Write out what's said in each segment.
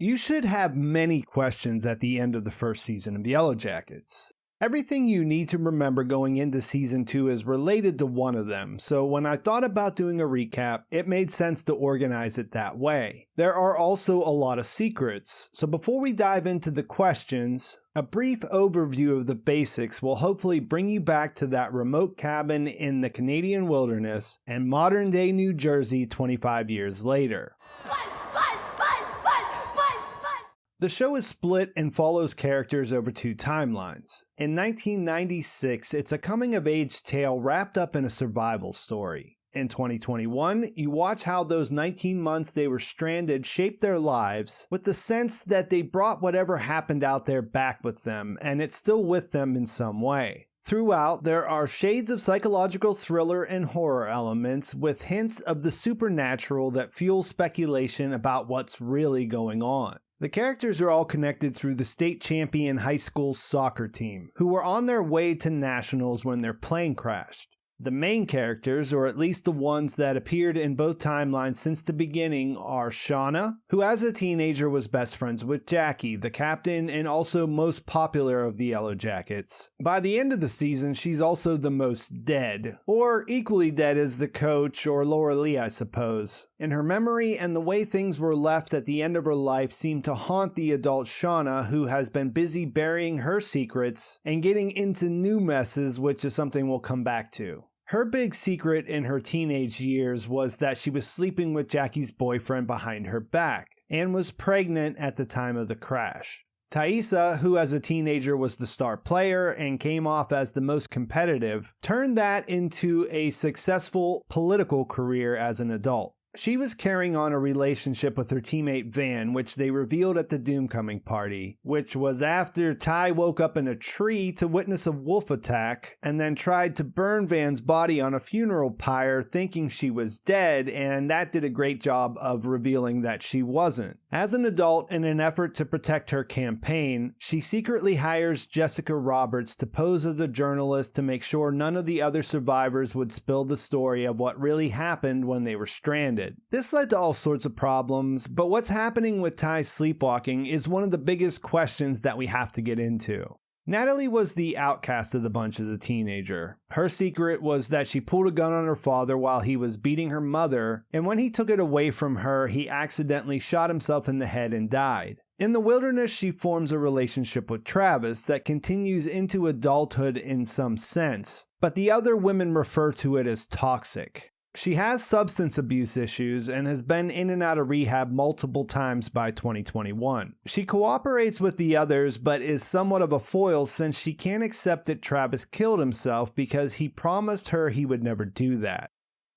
You should have many questions at the end of the first season of Yellowjackets. Everything you need to remember going into Season 2 is related to one of them, so when I thought about doing a recap, it made sense to organize it that way. There are also a lot of secrets, so before we dive into the questions, a brief overview of the basics will hopefully bring you back to that remote cabin in the Canadian wilderness and modern-day New Jersey 25 years later. The show is split and follows characters over two timelines. In 1996, it's a coming-of-age tale wrapped up in a survival story. In 2021, you watch how those 19 months they were stranded shaped their lives, with the sense that they brought whatever happened out there back with them, and it's still with them in some way. Throughout, there are shades of psychological thriller and horror elements, with hints of the supernatural that fuel speculation about what's really going on. The characters are all connected through the state champion high school soccer team, who were on their way to nationals when their plane crashed. The main characters, or at least the ones that appeared in both timelines since the beginning, are Shauna, who as a teenager was best friends with Jackie, the captain and also most popular of the Yellowjackets. By the end of the season, she's also the most dead, or equally dead as the coach or Laura Lee, I suppose. And her memory and the way things were left at the end of her life seem to haunt the adult Shauna, who has been busy burying her secrets and getting into new messes, which is something we'll come back to. Her big secret in her teenage years was that she was sleeping with Jackie's boyfriend behind her back and was pregnant at the time of the crash. Taissa, who as a teenager was the star player and came off as the most competitive, turned that into a successful political career as an adult. She was carrying on a relationship with her teammate Van, which they revealed at the Doomcoming party, which was after Ty woke up in a tree to witness a wolf attack and then tried to burn Van's body on a funeral pyre thinking she was dead, and that did a great job of revealing that she wasn't. As an adult, in an effort to protect her campaign, she secretly hires Jessica Roberts to pose as a journalist to make sure none of the other survivors would spill the story of what really happened when they were stranded. This led to all sorts of problems, but what's happening with Ty's sleepwalking is one of the biggest questions that we have to get into. Natalie was the outcast of the bunch as a teenager. Her secret was that she pulled a gun on her father while he was beating her mother, and when he took it away from her, he accidentally shot himself in the head and died. In the wilderness, she forms a relationship with Travis that continues into adulthood in some sense, but the other women refer to it as toxic. She has substance abuse issues and has been in and out of rehab multiple times by 2021. She cooperates with the others, but is somewhat of a foil since she can't accept that Travis killed himself because he promised her he would never do that.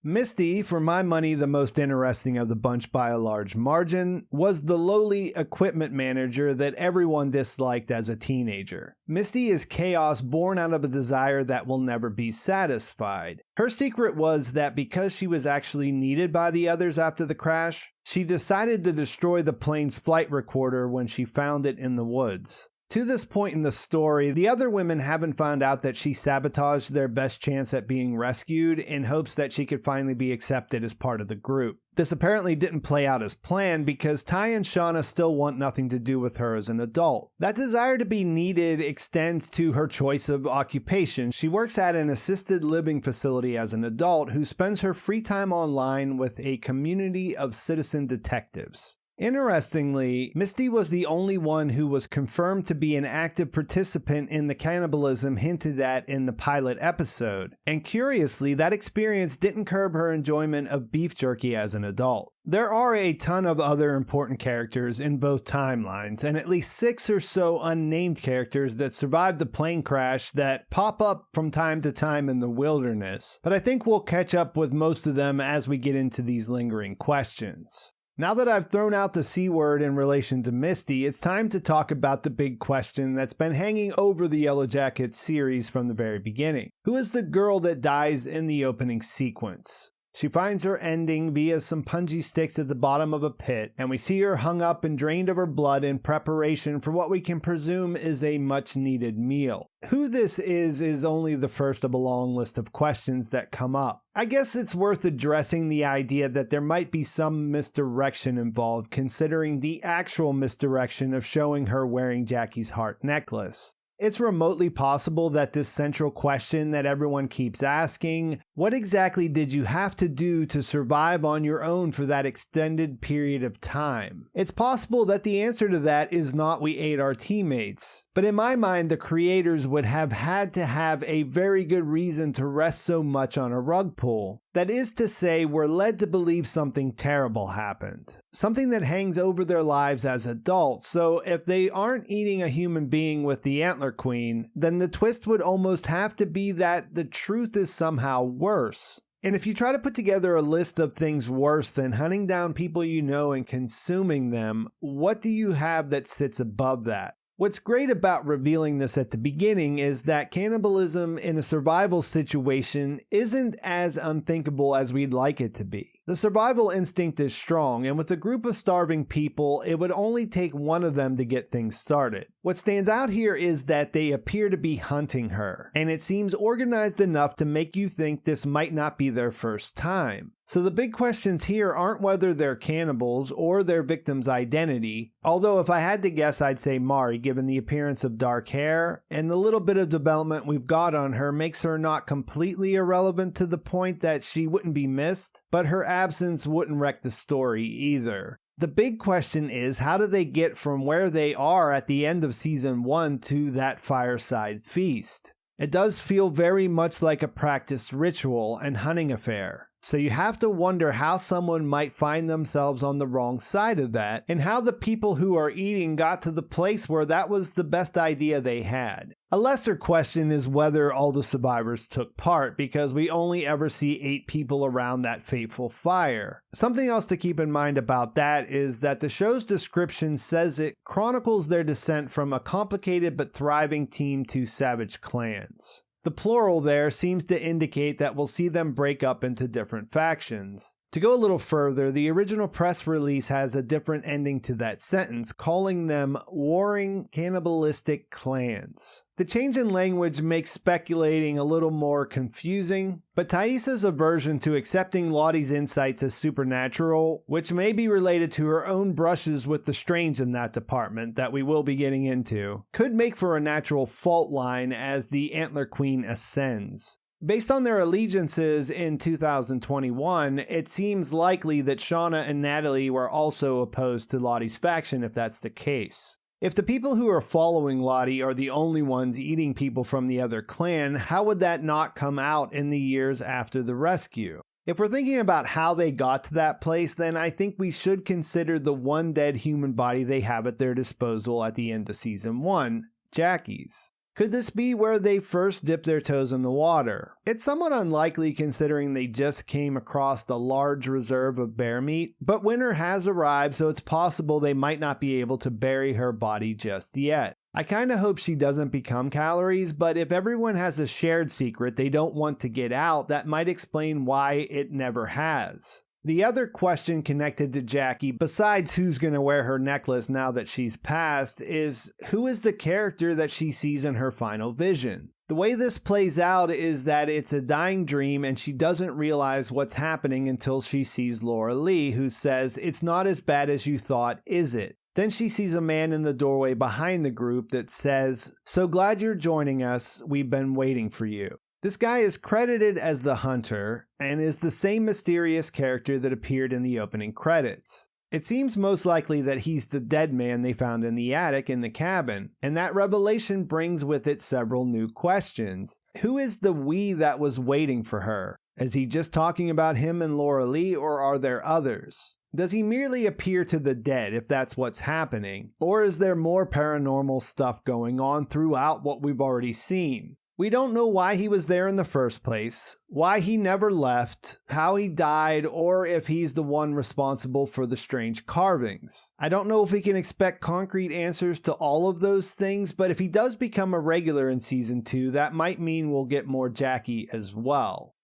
Misty, for my money the most interesting of the bunch by a large margin, was the lowly equipment manager that everyone disliked as a teenager. Misty is chaos born out of a desire that will never be satisfied. Her secret was that because she was actually needed by the others after the crash, she decided to destroy the plane's flight recorder when she found it in the woods. To this point in the story, the other women haven't found out that she sabotaged their best chance at being rescued in hopes that she could finally be accepted as part of the group. This apparently didn't play out as planned because Ty and Shauna still want nothing to do with her as an adult. That desire to be needed extends to her choice of occupation. She works at an assisted living facility as an adult who spends her free time online with a community of citizen detectives. Interestingly, Misty was the only one who was confirmed to be an active participant in the cannibalism hinted at in the pilot episode, and curiously, that experience didn't curb her enjoyment of beef jerky as an adult. There are a ton of other important characters in both timelines, and at least 6 or so unnamed characters that survived the plane crash that pop up from time to time in the wilderness, but I think we'll catch up with most of them as we get into these lingering questions. Now that I've thrown out the C word in relation to Misty, it's time to talk about the big question that's been hanging over the Yellowjackets series from the very beginning. Who is the girl that dies in the opening sequence? She finds her ending via some punji sticks at the bottom of a pit, and we see her hung up and drained of her blood in preparation for what we can presume is a much-needed meal. Who this is only the first of a long list of questions that come up. I guess it's worth addressing the idea that there might be some misdirection involved, considering the actual misdirection of showing her wearing Jackie's heart necklace. It's remotely possible that this central question that everyone keeps asking, what exactly did you have to do to survive on your own for that extended period of time? It's possible that the answer to that is not we ate our teammates. But in my mind, the creators would have had to have a very good reason to rest so much on a rug pull. That is to say, we're led to believe something terrible happened. Something that hangs over their lives as adults, so if they aren't eating a human being with the Antler Queen, then the twist would almost have to be that the truth is somehow worse. And if you try to put together a list of things worse than hunting down people you know and consuming them, what do you have that sits above that? What's great about revealing this at the beginning is that cannibalism in a survival situation isn't as unthinkable as we'd like it to be. The survival instinct is strong, and with a group of starving people, it would only take one of them to get things started. What stands out here is that they appear to be hunting her, and it seems organized enough to make you think this might not be their first time. So the big questions here aren't whether they're cannibals or their victim's identity, although if I had to guess I'd say Mari, given the appearance of dark hair, and the little bit of development we've got on her makes her not completely irrelevant to the point that she wouldn't be missed, but her absence wouldn't wreck the story either. The big question is, how do they get from where they are at the end of season 1 to that fireside feast? It does feel very much like a practiced ritual and hunting affair. So you have to wonder how someone might find themselves on the wrong side of that, and how the people who are eating got to the place where that was the best idea they had. A lesser question is whether all the survivors took part, because we only ever see 8 people around that fateful fire. Something else to keep in mind about that is that the show's description says it chronicles their descent from a complicated but thriving team to savage clans. The plural there seems to indicate that we'll see them break up into different factions. To go a little further, the original press release has a different ending to that sentence, calling them warring cannibalistic clans. The change in language makes speculating a little more confusing, but Taissa's aversion to accepting Lottie's insights as supernatural, which may be related to her own brushes with the strange in that department that we will be getting into, could make for a natural fault line as the Antler Queen ascends. Based on their allegiances in 2021, it seems likely that Shauna and Natalie were also opposed to Lottie's faction if that's the case. If the people who are following Lottie are the only ones eating people from the other clan, how would that not come out in the years after the rescue? If we're thinking about how they got to that place, then I think we should consider the one dead human body they have at their disposal at the end of season 1, Jackie's. Could this be where they first dipped their toes in the water? It's somewhat unlikely considering they just came across a large reserve of bear meat, but winter has arrived, so it's possible they might not be able to bury her body just yet. I kinda hope she doesn't become calories, but if everyone has a shared secret they don't want to get out, that might explain why it never has. The other question connected to Jackie, besides who's going to wear her necklace now that she's passed, is who is the character that she sees in her final vision? The way this plays out is that it's a dying dream and she doesn't realize what's happening until she sees Laura Lee, who says, "It's not as bad as you thought, is it?" Then she sees a man in the doorway behind the group that says, "So glad you're joining us, we've been waiting for you." This guy is credited as the Hunter and is the same mysterious character that appeared in the opening credits. It seems most likely that he's the dead man they found in the attic in the cabin, and that revelation brings with it several new questions. Who is the we that was waiting for her? Is he just talking about him and Laura Lee, or are there others? Does he merely appear to the dead if that's what's happening? Or is there more paranormal stuff going on throughout what we've already seen? We don't know why he was there in the first place, why he never left, how he died, or if he's the one responsible for the strange carvings. I don't know if we can expect concrete answers to all of those things, but if he does become a regular in season 2, that might mean we'll get more Jackie as well.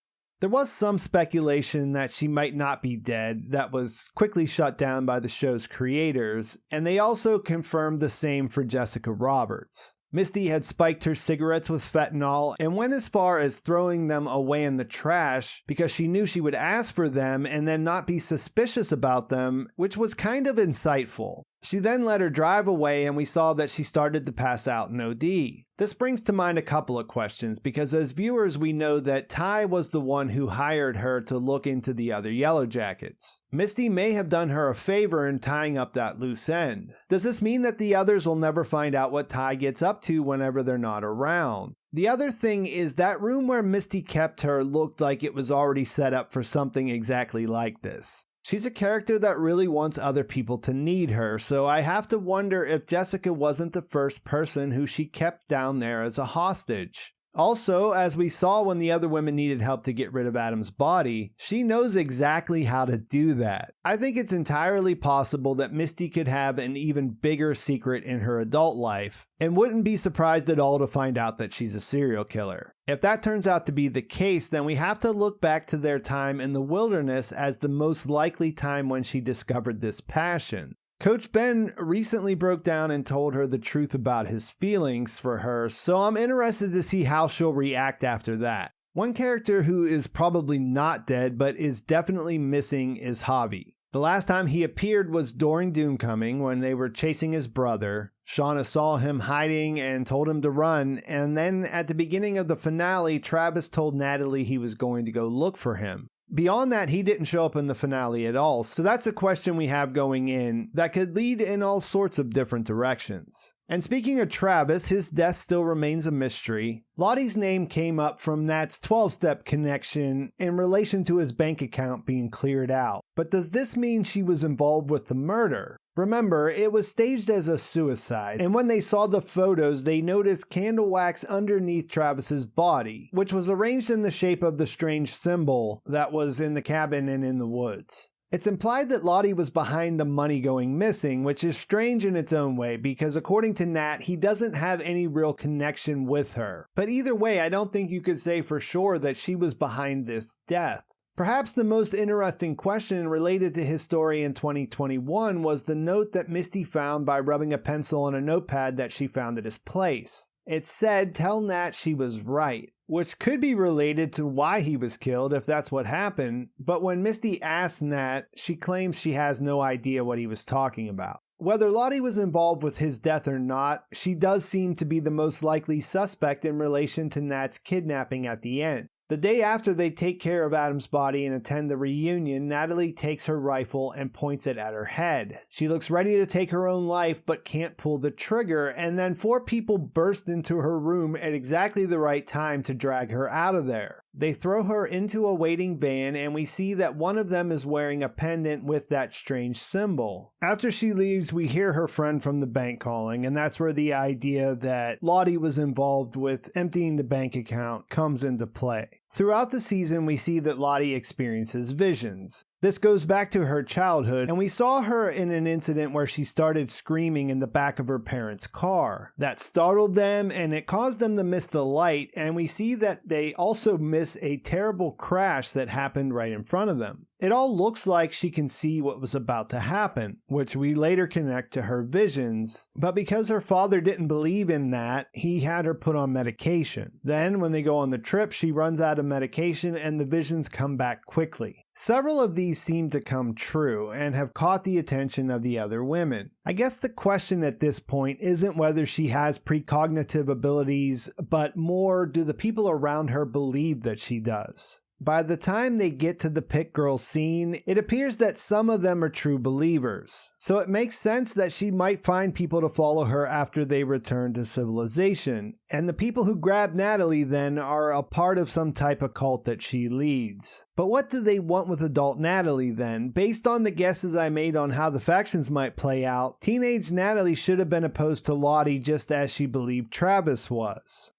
There was some speculation that she might not be dead that was quickly shut down by the show's creators, and they also confirmed the same for Jessica Roberts. Misty had spiked her cigarettes with fentanyl and went as far as throwing them away in the trash because she knew she would ask for them and then not be suspicious about them, which was kind of insightful. She then let her drive away and we saw that she started to pass out in OD. This brings to mind a couple of questions because as viewers we know that Ty was the one who hired her to look into the other Yellowjackets. Misty may have done her a favor in tying up that loose end. Does this mean that the others will never find out what Ty gets up to whenever they're not around? The other thing is that room where Misty kept her looked like it was already set up for something exactly like this. She's a character that really wants other people to need her, so I have to wonder if Jessica wasn't the first person who she kept down there as a hostage. Also, as we saw when the other women needed help to get rid of Adam's body, she knows exactly how to do that. I think it's entirely possible that Misty could have an even bigger secret in her adult life, and wouldn't be surprised at all to find out that she's a serial killer. If that turns out to be the case, then we have to look back to their time in the wilderness as the most likely time when she discovered this passion. Coach Ben recently broke down and told her the truth about his feelings for her, so I'm interested to see how she'll react after that. One character who is probably not dead but is definitely missing is Javi. The last time he appeared was during Doomcoming when they were chasing his brother. Shauna saw him hiding and told him to run, and then at the beginning of the finale, Travis told Natalie he was going to go look for him. Beyond that, he didn't show up in the finale at all, so that's a question we have going in that could lead in all sorts of different directions. And speaking of Travis, his death still remains a mystery. Lottie's name came up from Nat's 12-step connection in relation to his bank account being cleared out. But does this mean she was involved with the murder? Remember, it was staged as a suicide, and when they saw the photos, they noticed candle wax underneath Travis's body, which was arranged in the shape of the strange symbol that was in the cabin and in the woods. It's implied that Lottie was behind the money going missing, which is strange in its own way because according to Nat, he doesn't have any real connection with her. But either way, I don't think you could say for sure that she was behind this death. Perhaps the most interesting question related to his story in 2021 was the note that Misty found by rubbing a pencil on a notepad that she found at his place. It said, "Tell Nat she was right," which could be related to why he was killed if that's what happened, but when Misty asked Nat, she claims she has no idea what he was talking about. Whether Lottie was involved with his death or not, she does seem to be the most likely suspect in relation to Nat's kidnapping at the end. The day after they take care of Adam's body and attend the reunion, Natalie takes her rifle and points it at her head. She looks ready to take her own life but can't pull the trigger, and then 4 people burst into her room at exactly the right time to drag her out of there. They throw her into a waiting van and we see that one of them is wearing a pendant with that strange symbol. After she leaves, we hear her friend from the bank calling, and that's where the idea that Lottie was involved with emptying the bank account comes into play. Throughout the season, we see that Lottie experiences visions. This goes back to her childhood, and we saw her in an incident where she started screaming in the back of her parents' car. That startled them, and it caused them to miss the light, and we see that they also miss a terrible crash that happened right in front of them. It all looks like she can see what was about to happen, which we later connect to her visions, but because her father didn't believe in that, he had her put on medication. Then, when they go on the trip, she runs out of medication and the visions come back quickly. Several of these seem to come true and have caught the attention of the other women. I guess the question at this point isn't whether she has precognitive abilities, but more, do the people around her believe that she does? By the time they get to the Pit Girl scene, it appears that some of them are true believers. So it makes sense that she might find people to follow her after they return to civilization. And the people who grab Natalie then are a part of some type of cult that she leads. But what do they want with adult Natalie then? Based on the guesses I made on how the factions might play out, teenage Natalie should have been opposed to Lottie just as she believed Travis was.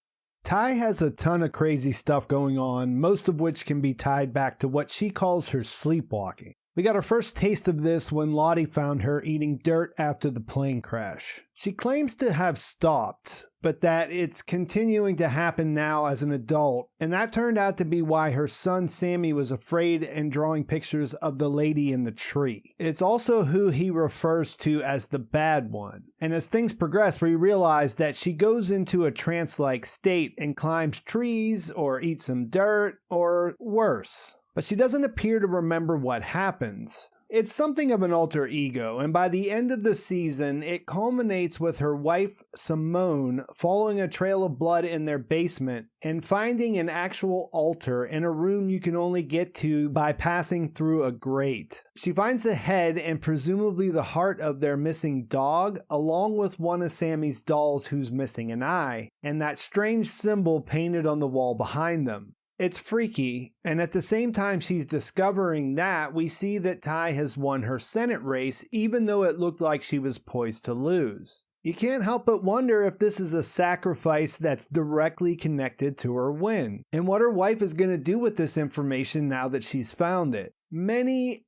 Ty has a ton of crazy stuff going on, most of which can be tied back to what she calls her sleepwalking. We got our first taste of this when Lottie found her eating dirt after the plane crash. She claims to have stopped, but that it's continuing to happen now as an adult, and that turned out to be why her son Sammy was afraid and drawing pictures of the lady in the tree. It's also who he refers to as the bad one, and as things progress we realize that she goes into a trance-like state and climbs trees or eats some dirt or worse. But she doesn't appear to remember what happens. It's something of an alter ego, and by the end of the season, it culminates with her wife, Simone, following a trail of blood in their basement and finding an actual altar in a room you can only get to by passing through a grate. She finds the head and presumably the heart of their missing dog, along with one of Sammy's dolls who's missing an eye, and that strange symbol painted on the wall behind them. It's freaky, and at the same time she's discovering that, we see that Ty has won her Senate race even though it looked like she was poised to lose. You can't help but wonder if this is a sacrifice that's directly connected to her win, and what her wife is going to do with this information now that she's found it. Many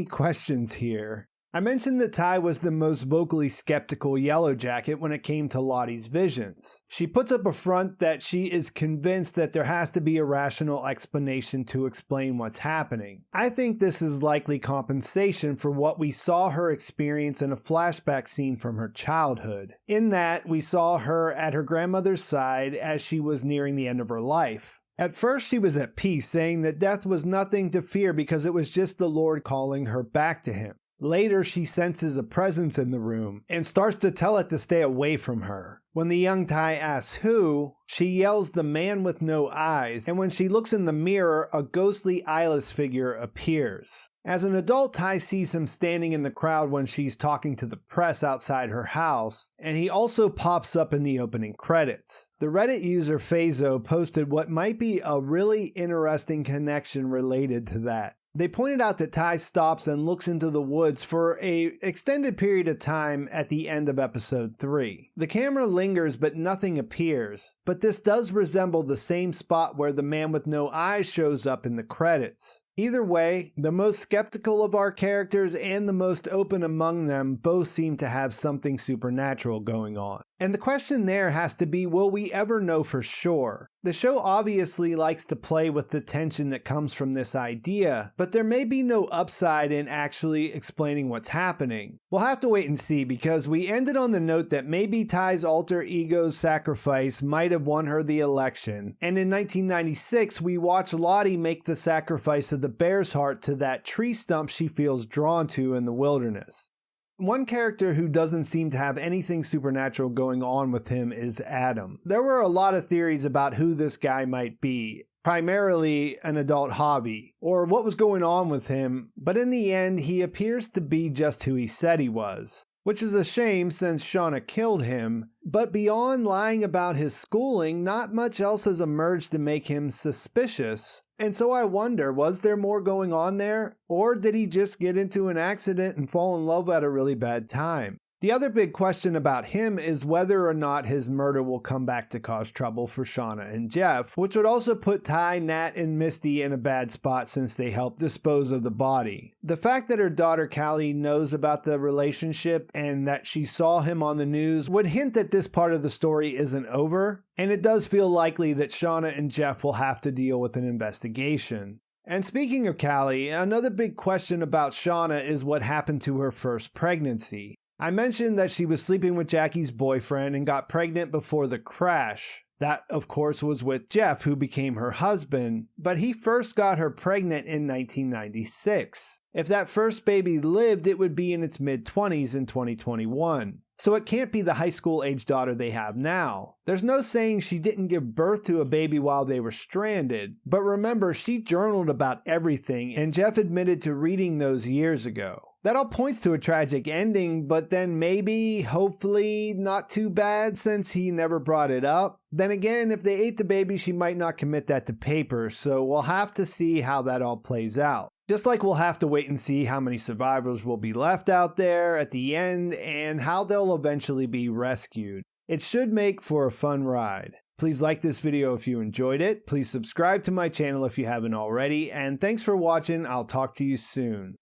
questions here. I mentioned that Ty was the most vocally skeptical Yellowjacket when it came to Lottie's visions. She puts up a front that she is convinced that there has to be a rational explanation to explain what's happening. I think this is likely compensation for what we saw her experience in a flashback scene from her childhood. In that, we saw her at her grandmother's side as she was nearing the end of her life. At first she was at peace, saying that death was nothing to fear because it was just the Lord calling her back to him. Later, she senses a presence in the room and starts to tell it to stay away from her. When the young Ty asks who, she yells the man with no eyes, and when she looks in the mirror, a ghostly eyeless figure appears. As an adult, Ty sees him standing in the crowd when she's talking to the press outside her house, and he also pops up in the opening credits. The Reddit user Fazo posted what might be a really interesting connection related to that. They pointed out that Ty stops and looks into the woods for an extended period of time at the end of episode 3. The camera lingers but nothing appears, but this does resemble the same spot where the man with no eyes shows up in the credits. Either way, the most skeptical of our characters and the most open among them both seem to have something supernatural going on. And the question there has to be, will we ever know for sure? The show obviously likes to play with the tension that comes from this idea, but there may be no upside in actually explaining what's happening. We'll have to wait and see, because we ended on the note that maybe Ty's alter ego's sacrifice might have won her the election, and in 1996 we watched Lottie make the sacrifice of the bear's heart to that tree stump she feels drawn to in the wilderness. One character who doesn't seem to have anything supernatural going on with him is Adam. There were a lot of theories about who this guy might be, primarily an adult hobby, or what was going on with him, but in the end he appears to be just who he said he was. Which is a shame since Shauna killed him, but beyond lying about his schooling, not much else has emerged to make him suspicious. And so I wonder, was there more going on there? Or did he just get into an accident and fall in love at a really bad time? The other big question about him is whether or not his murder will come back to cause trouble for Shauna and Jeff, which would also put Ty, Nat, and Misty in a bad spot since they helped dispose of the body. The fact that her daughter Callie knows about the relationship and that she saw him on the news would hint that this part of the story isn't over, and it does feel likely that Shauna and Jeff will have to deal with an investigation. And speaking of Callie, another big question about Shauna is what happened to her first pregnancy. I mentioned that she was sleeping with Jackie's boyfriend and got pregnant before the crash. That, of course, was with Jeff, who became her husband, but he first got her pregnant in 1996. If that first baby lived, it would be in its mid-20s in 2021. So it can't be the high school age daughter they have now. There's no saying she didn't give birth to a baby while they were stranded, but remember, she journaled about everything, and Jeff admitted to reading those years ago. That all points to a tragic ending, but then maybe, hopefully, not too bad since he never brought it up. Then again, if they ate the baby, she might not commit that to paper, so we'll have to see how that all plays out. Just like we'll have to wait and see how many survivors will be left out there at the end and how they'll eventually be rescued. It should make for a fun ride. Please like this video if you enjoyed it. Please subscribe to my channel if you haven't already, and thanks for watching. I'll talk to you soon.